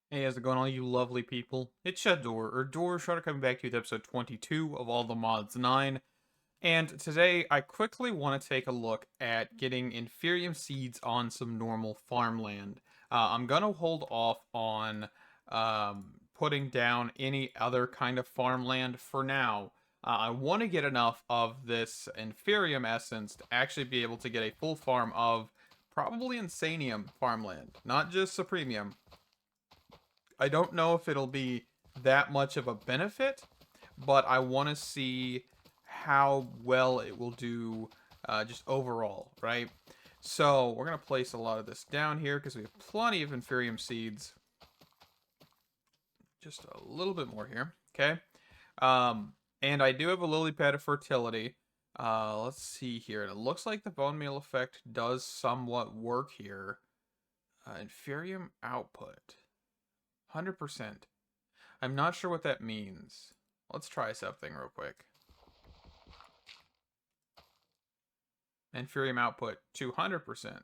Hey, how's it going, all you lovely people? It's Shador, or Door Shutter, coming back to you with episode 22 of All the Mods 9. And today, I quickly want to take a look at getting Inferium seeds on some normal farmland. I'm going to hold off on putting down any other kind of farmland for now. I want to get enough of this Inferium essence to actually be able to get a full farm of probably Insanium farmland, not just Supremium. I don't know if it'll be that much of a benefit, but I want to see how well it will do just overall, right? So we're going to place a lot of this down here because we have plenty of Inferium seeds. Just a little bit more here, okay? And I do have a lily pad of fertility. Let's see here. It looks like the bone meal effect does somewhat work here. Inferium output. 100%. I'm not sure what that means. Let's try something real quick. Inferium output 200%.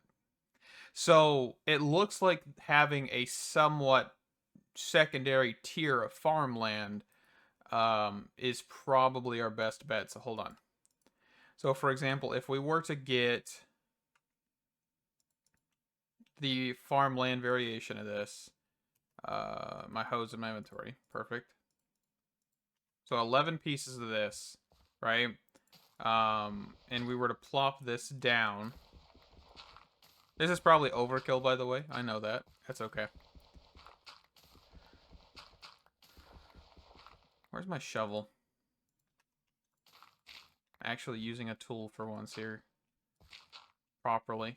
So it looks like having a somewhat secondary tier of farmland is probably our best bet. So hold on. So for example, if we were to get the farmland variation of this, my hose in my inventory, perfect. So 11 pieces of this, right? And we were to plop this down. This is probably overkill, by the way. I know that. That's okay. Where's my shovel? Actually using a tool for once here. Properly.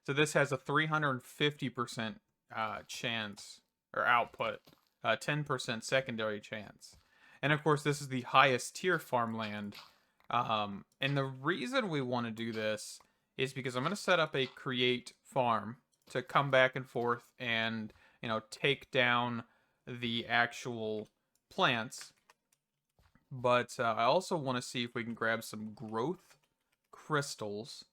So this has a 350% chance, or output. 10% secondary chance. And of course, this is the highest tier farmland. And the reason we want to do this is because I'm going to set up a create farm to come back and forth and, take down the actual plants. But I also want to see if we can grab some growth crystals.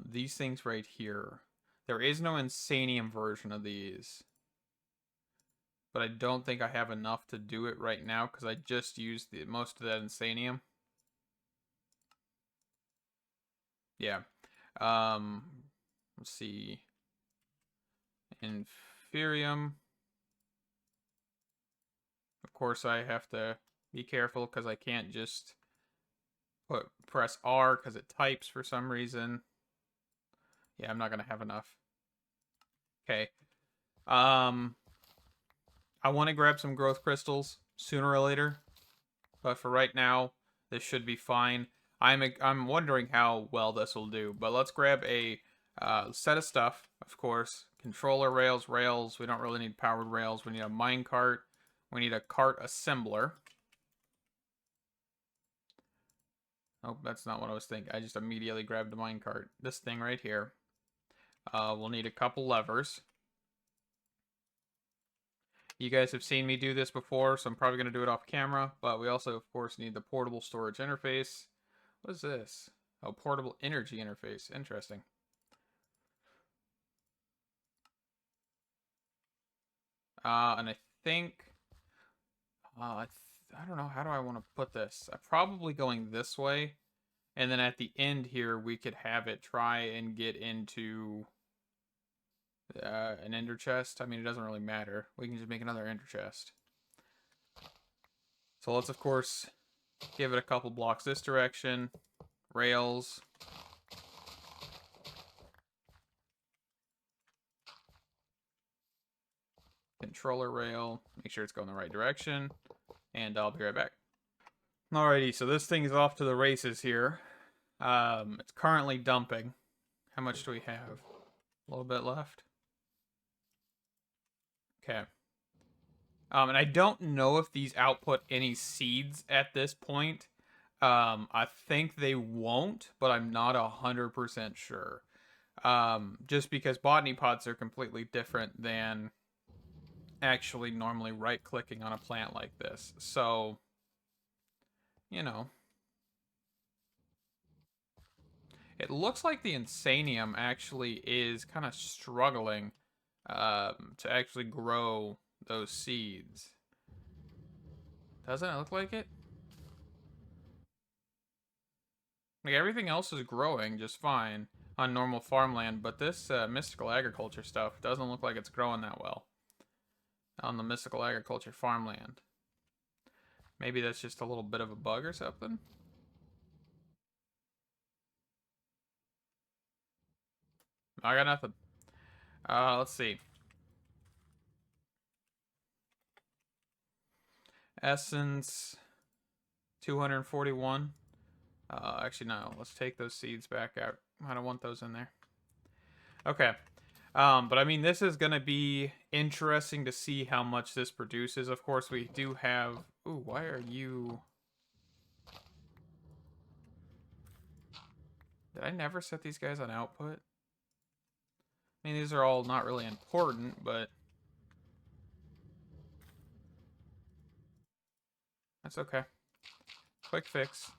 These things right here. There is no Insanium version of these. But I don't think I have enough to do it right now because I just used most of that Insanium. Yeah. Let's see. Inferium. Of course, I have to be careful because I can't just press R because it types for some reason. Yeah, I'm not gonna have enough. Okay. I want to grab some growth crystals sooner or later, but for right now, this should be fine. I'm wondering how well this will do, but let's grab a set of stuff. Of course, controller rails, rails. We don't really need powered rails. We need a minecart. We need a cart assembler. Oh, that's not what I was thinking. I just immediately grabbed the minecart. This thing right here. We'll need a couple levers. You guys have seen me do this before, so I'm probably going to do it off camera. But we also, of course, need the portable storage interface. What is this? Oh, portable energy interface. Interesting. And I think... I don't know. How do I want to put this? I'm probably going this way. And then at the end here, we could have it try and get into an ender chest. I mean, it doesn't really matter. We can just make another ender chest. So let's, of course, give it a couple blocks this direction. Rails. Controller rail. Make sure it's going the right direction. And I'll be right back. Alrighty, so this thing is off to the races here. It's currently dumping. How much do we have? A little bit left. Okay. And I don't know if these output any seeds at this point. I think they won't, but I'm not 100% sure. Just because botany pods are completely different than actually normally right-clicking on a plant like this. So, you know. It looks like the Insanium actually is kind of struggling to actually grow those seeds. Doesn't it look like it? Like everything else is growing just fine on normal farmland, but this mystical agriculture stuff doesn't look like it's growing that well on the mystical agriculture farmland. Maybe that's just a little bit of a bug or something. I got nothing. Let's see. Essence 241. Actually, no. Let's take those seeds back out. I don't want those in there. Okay. But I mean, this is going to be interesting to see how much this produces. Of course, we do have... Ooh, why are you... Did I never set these guys on output? I mean, these are all not really important, but... That's okay. Quick fix.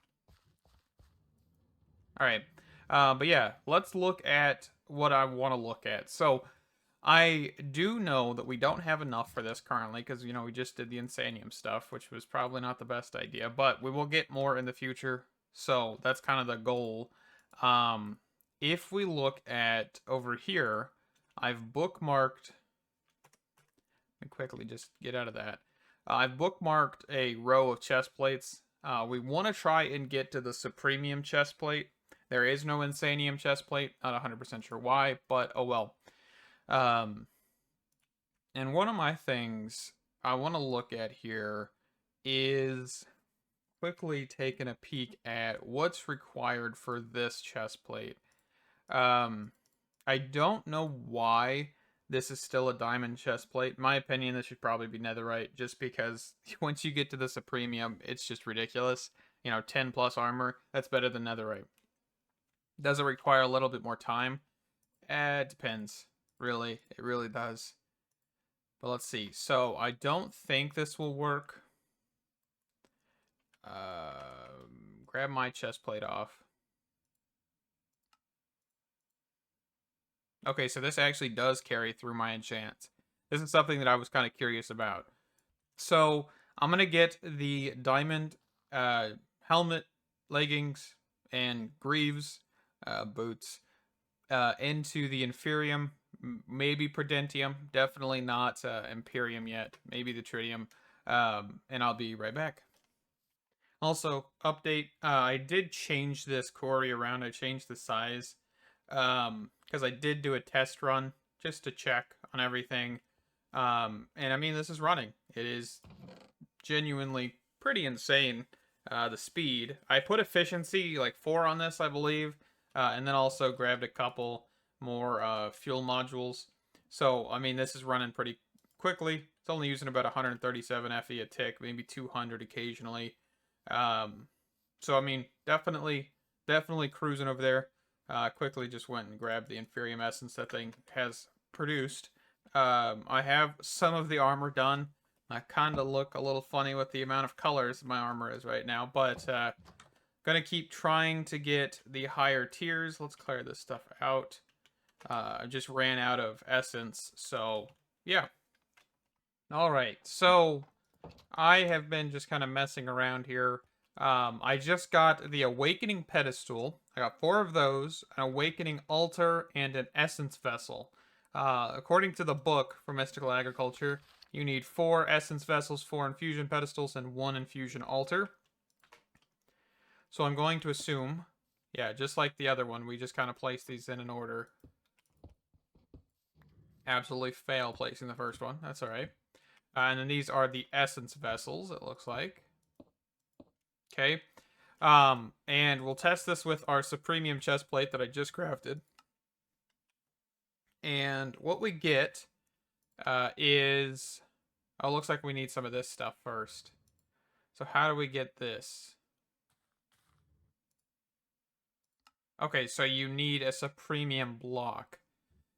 Alright. But yeah, let's look at what I want to look at. So, I do know that we don't have enough for this currently, because, you know, we just did the Insanium stuff, which was probably not the best idea, but we will get more in the future, so that's kind of the goal. If we look at over here, I've bookmarked... Let me quickly just get out of that. I've bookmarked a row of chest plates. We want to try and get to the Supremium chest plate. There is no Insanium chest plate. Not 100% sure why, but oh well. And one of my things I want to look at here is quickly taking a peek at what's required for this chest plate. I don't know why this is still a diamond chest plate. In my opinion, this should probably be netherite, just because once you get to the Supremium, it's just ridiculous. You know, 10 plus armor, that's better than netherite. Does it require a little bit more time? It depends. Really, it really does. But let's see. So I don't think this will work. Grab my chest plate off. Okay, so this actually does carry through my enchants. This is something that I was kind of curious about. So I'm gonna get the diamond helmet, leggings, and greaves boots into the Inferium, maybe Prudentium, definitely not Imperium yet, maybe the Tritium, and I'll be right back. Also, update, I did change this quarry around. I changed the size because I did do a test run just to check on everything. And I mean, this is running. It is genuinely pretty insane, the speed. I put efficiency like 4 on this, I believe, and then also grabbed a couple more fuel modules. So, I mean, this is running pretty quickly. It's only using about 137 FE a tick, maybe 200 occasionally. So I mean, definitely cruising over there. Quickly just went and grabbed the Inferium Essence that thing has produced. I have some of the armor done. I kind of look a little funny with the amount of colors my armor is right now, but gonna keep trying to get the higher tiers. Let's clear this stuff out. I just ran out of essence, so yeah. All right, so I have been just kind of messing around here. I just got the Awakening Pedestal. I got 4 of those, an Awakening Altar, and an Essence Vessel. According to the book for Mystical Agriculture, you need 4 Essence Vessels, 4 Infusion Pedestals, and 1 Infusion Altar. So I'm going to assume, yeah, just like the other one, we just kind of place these in an order. Absolutely fail placing the first one. That's all right. And then these are the Essence Vessels, it looks like. Okay. And we'll test this with our Supremium chest plate that I just crafted. And what we get is... Oh, looks like we need some of this stuff first. So how do we get this? Okay, so you need a Supremium block.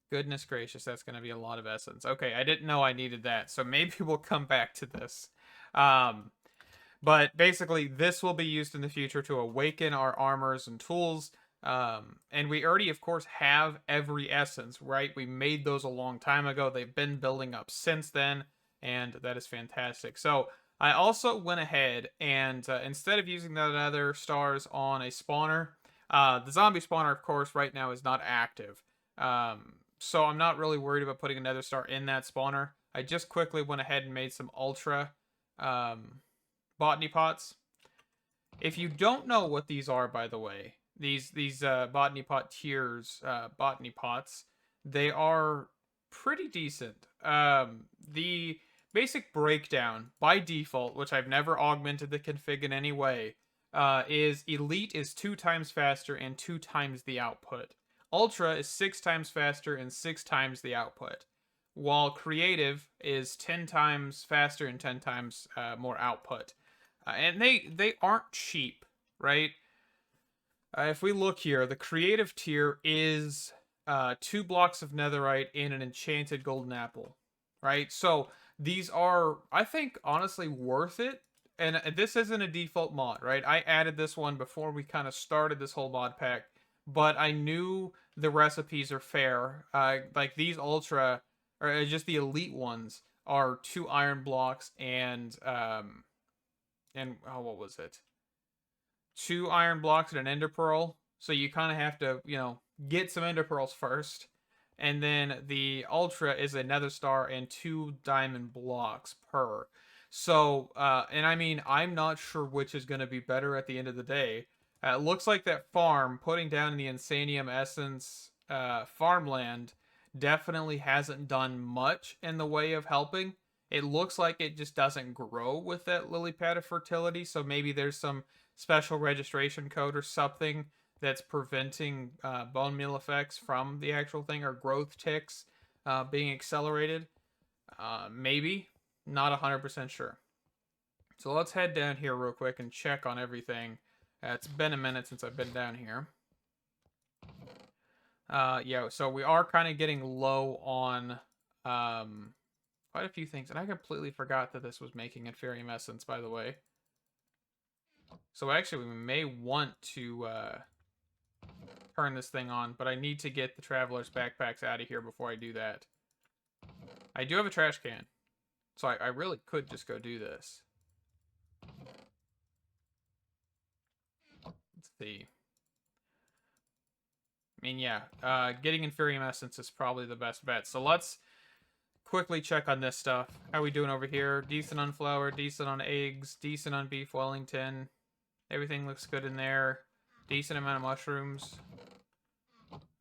Goodness gracious, that's going to be a lot of essence. Okay, I didn't know I needed that, so maybe we'll come back to this. But basically, this will be used in the future to awaken our armors and tools. And we already, of course, have every essence, right? We made those a long time ago. They've been building up since then, and that is fantastic. So I also went ahead and instead of using the nether stars on a spawner, the zombie spawner, of course, right now is not active. So I'm not really worried about putting a nether star in that spawner. I just quickly went ahead and made some ultra botany pots. If you don't know what these are, by the way, these botany pot tiers, botany pots, they are pretty decent. The basic breakdown by default, which I've never augmented the config in any way, is elite is 2 times faster and 2 times the output. Ultra is 6 times faster and 6 times the output, while creative is 10 times faster and 10 times more output. And they aren't cheap, right? If we look here, the creative tier is 2 blocks of netherite and an enchanted golden apple, right? So these are, I think, honestly worth it. And this isn't a default mod, right? I added this one before we kind of started this whole mod pack, but I knew the recipes are fair. Like these ultra, or just the elite ones, are 2 iron blocks and oh, what was it? 2 iron blocks and an ender pearl. So you kind of have to, get some ender pearls first. And then the ultra is a nether star and 2 diamond blocks per. So, and I mean, I'm not sure which is going to be better at the end of the day. It looks like that farm, putting down the Insanium Essence farmland, definitely hasn't done much in the way of helping. It looks like it just doesn't grow with that lily pad of fertility, so maybe there's some special registration code or something that's preventing bone meal effects from the actual thing, or growth ticks being accelerated. Maybe. Not 100% sure. So let's head down here real quick and check on everything. It's been a minute since I've been down here. Yeah, so we are kind of getting low on quite a few things. And I completely forgot that this was making Inferium Essence, by the way. So actually, we may want to turn this thing on, but I need to get the Traveler's Backpacks out of here before I do that. I do have a trash can, so I really could just go do this. Let's see. I mean, yeah, getting Inferium Essence is probably the best bet. So let's quickly check on this stuff. How we doing over here? Decent on flour, decent on eggs, decent on beef Wellington. Everything looks good in there. Decent amount of mushrooms.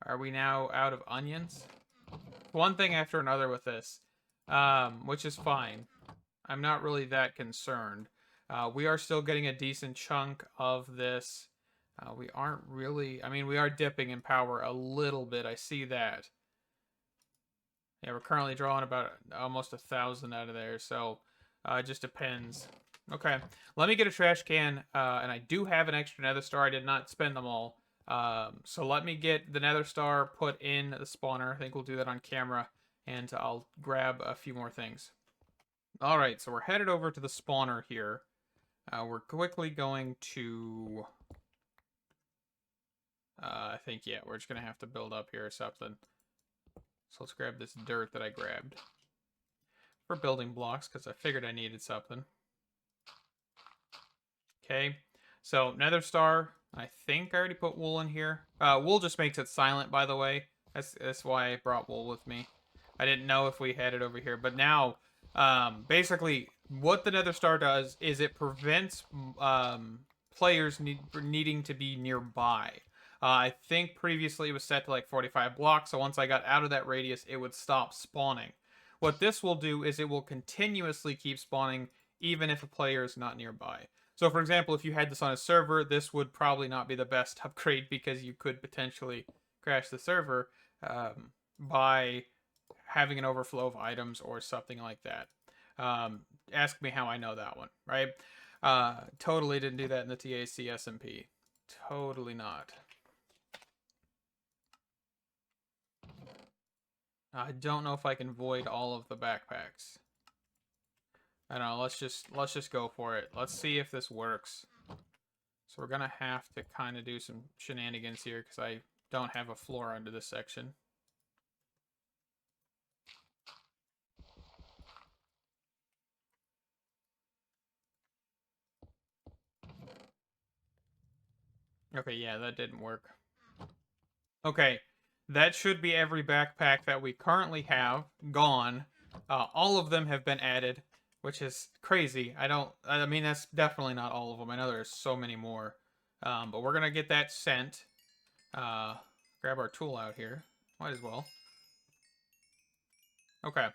Are we now out of onions? One thing after another with this, which is fine. I'm not really that concerned. We are still getting a decent chunk of this. We aren't really... I mean, we are dipping in power a little bit. I see that. Yeah, we're currently drawing about almost 1,000 out of there, so it just depends. Okay, let me get a trash can, and I do have an extra nether star. I did not spend them all. So let me get the nether star put in the spawner. I think we'll do that on camera, and I'll grab a few more things. Alright, so we're headed over to the spawner here. We're quickly going to... I think, yeah, we're just going to have to build up here or something. So let's grab this dirt that I grabbed for building blocks, because I figured I needed something. Okay, so nether star. I think I already put wool in here. Wool just makes it silent, by the way. That's why I brought wool with me. I didn't know if we had it over here, but now, basically, what the nether star does is it prevents players needing to be nearby. I think previously it was set to like 45 blocks, so once I got out of that radius, it would stop spawning. What this will do is it will continuously keep spawning even if a player is not nearby. So, for example, if you had this on a server, this would probably not be the best upgrade because you could potentially crash the server by having an overflow of items or something like that. Ask me how I know that one, right? Totally didn't do that in the TAC SMP. Totally not. I don't know if I can void all of the backpacks. I don't know. Let's just go for it. Let's see if this works. So we're going to have to kind of do some shenanigans here because I don't have a floor under this section. Okay, yeah, that didn't work. Okay, that should be every backpack that we currently have gone. All of them have been added, which is crazy. I mean, that's definitely not all of them. I know there's so many more. But we're gonna get that sent. Grab our tool out here. Might as well. Okay.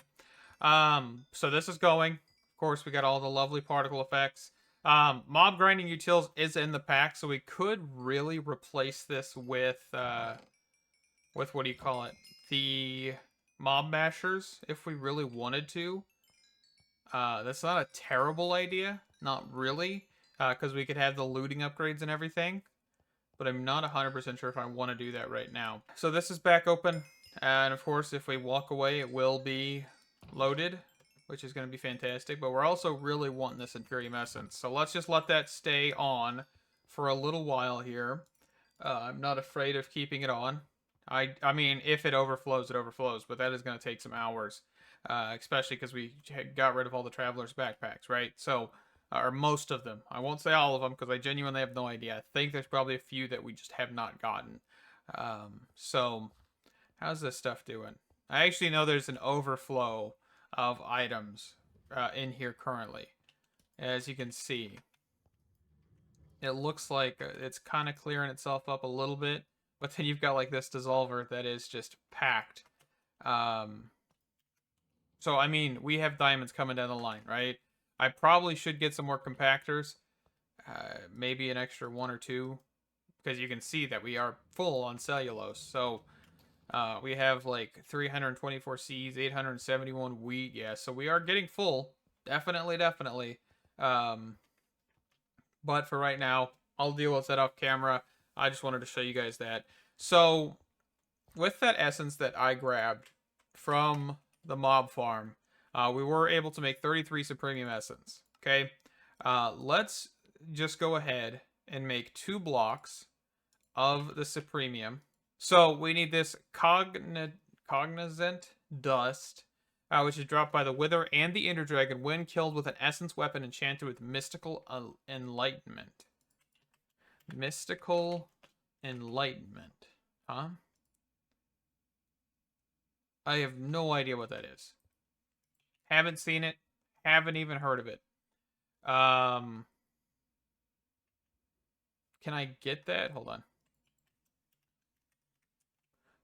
So this is going. Of course, we got all the lovely particle effects. Mob grinding utils is in the pack, so we could really replace this with what do you call it? The mob mashers, if we really wanted to. That's not a terrible idea. Not really. Because we could have the looting upgrades and everything. But I'm not 100% sure if I want to do that right now. So this is back open. And of course, if we walk away, it will be loaded, which is going to be fantastic. But we're also really wanting this Imperium Essence. So let's just let that stay on for a little while here. I'm not afraid of keeping it on. I mean, if it overflows, it overflows. But that is going to take some hours. Especially because we got rid of all the Traveler's backpacks, right? So, or most of them. I won't say all of them because I genuinely have no idea. I think there's probably a few that we just have not gotten. So, how's this stuff doing? I actually know there's an overflow of items in here currently. As you can see, it looks like it's kind of clearing itself up a little bit. But then you've got like this dissolver that is just packed. So, I mean, we have diamonds coming down the line, right? I probably should get some more compactors. Maybe an extra one or two. Because you can see that we are full on cellulose. So, we have like 324 Cs, 871 wheat. Yeah, so we are getting full. Definitely, definitely. But for right now, I'll deal with that off camera. I just wanted to show you guys that. So, with that essence that I grabbed from the mob farm, we were able to make 33 Supremium essence. Okay, let's just go ahead and make 2 blocks of the Supremium. So we need this cognizant dust, which is dropped by the Wither and the Ender Dragon when killed with an essence weapon enchanted with mystical enlightenment. Mystical enlightenment, huh? I have no idea what that is. Haven't seen it. Haven't even heard of it. Can I get that? Hold on.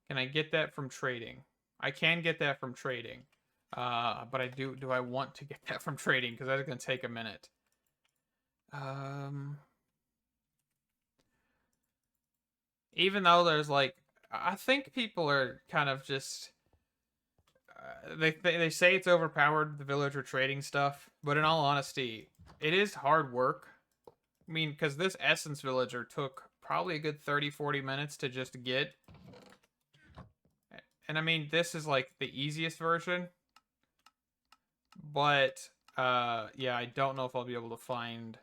Can I get that from trading? I can get that from trading. But do I want to get that from trading? Because that's going to take a minute. Even though there's like, I think people are kind of just, they say it's overpowered, the villager trading stuff. But in all honesty, it is hard work. I mean, because this essence villager took probably a good 30-40 minutes to just get. And I mean, this is like the easiest version. But, yeah, I don't know if I'll be able to find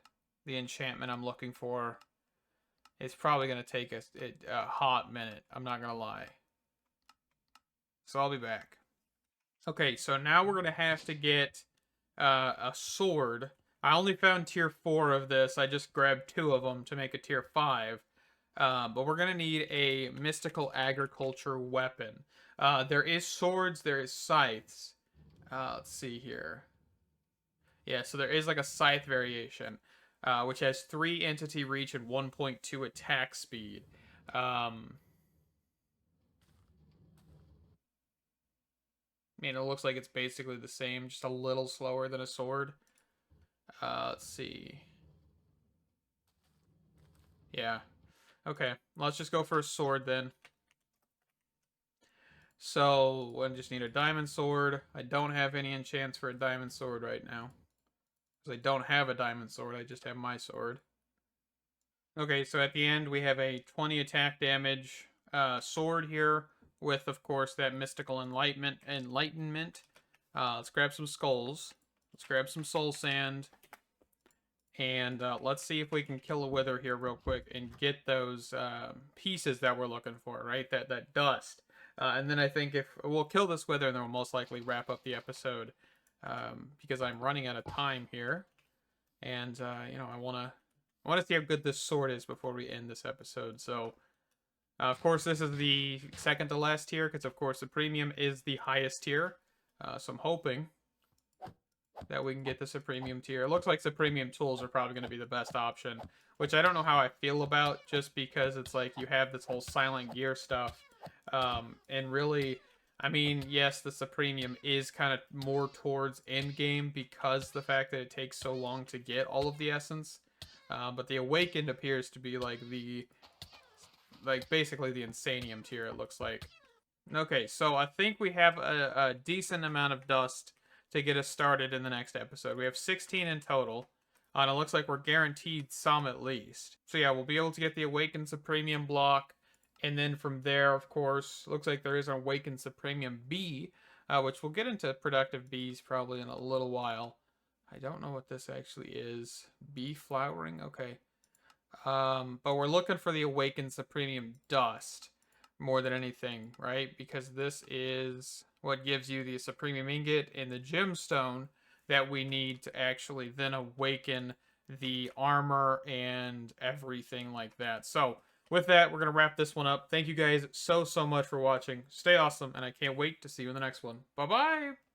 the enchantment I'm looking for. It's probably going to take a hot minute. I'm not going to lie. So I'll be back. Okay, so now we're going to have to get a sword. I only found tier 4 of this. I just grabbed 2 of them to make a tier 5. But we're going to need a mystical agriculture weapon. There is swords, there is scythes. Let's see here. Yeah, so there is like a scythe variation, which has 3 entity reach and 1.2 attack speed. I mean, it looks like it's basically the same, just a little slower than a sword. Let's see. Yeah. Okay, let's just go for a sword then. So, I just need a diamond sword. I don't have any enchants for a diamond sword right now. Because I don't have a diamond sword, I just have my sword. Okay, so at the end we have a 20 attack damage sword here with, of course, that mystical enlightenment. Let's grab some skulls. Let's grab some soul sand. And let's see if we can kill a wither here real quick and get those pieces that we're looking for, right? That dust. And then I think if we'll kill this wither, and then we'll most likely wrap up the episode because I'm running out of time here. And you know, I want to see how good this sword is before we end this episode. So, of course, this is the second to last tier because, of course, the premium is the highest tier. So I'm hoping that we can get the Supremium tier. It looks like Supremium tools are probably going to be the best option, which I don't know how I feel about, just because it's like you have this whole silent gear stuff. And really, I mean, yes, the Supremium is kind of more towards endgame because the fact that it takes so long to get all of the essence. But the Awakened appears to be like basically the Insanium tier, it looks like. Okay, so I think we have a decent amount of dust to get us started in the next episode. We have 16 in total, and it looks like we're guaranteed some at least. So yeah, we'll be able to get the Awakened Supremium block, and then from there, of course, looks like there is an Awakened Supremium B, which we'll get into Productive Bees probably in a little while. I don't know what this actually is. Bee flowering? Okay. But we're looking for the Awakened Supremium Dust more than anything, right? Because this is what gives you the Supremium Ingot and the Gemstone that we need to actually then awaken the armor and everything like that. So, with that, we're going to wrap this one up. Thank you guys so much for watching. Stay awesome, and I can't wait to see you in the next one. Bye-bye!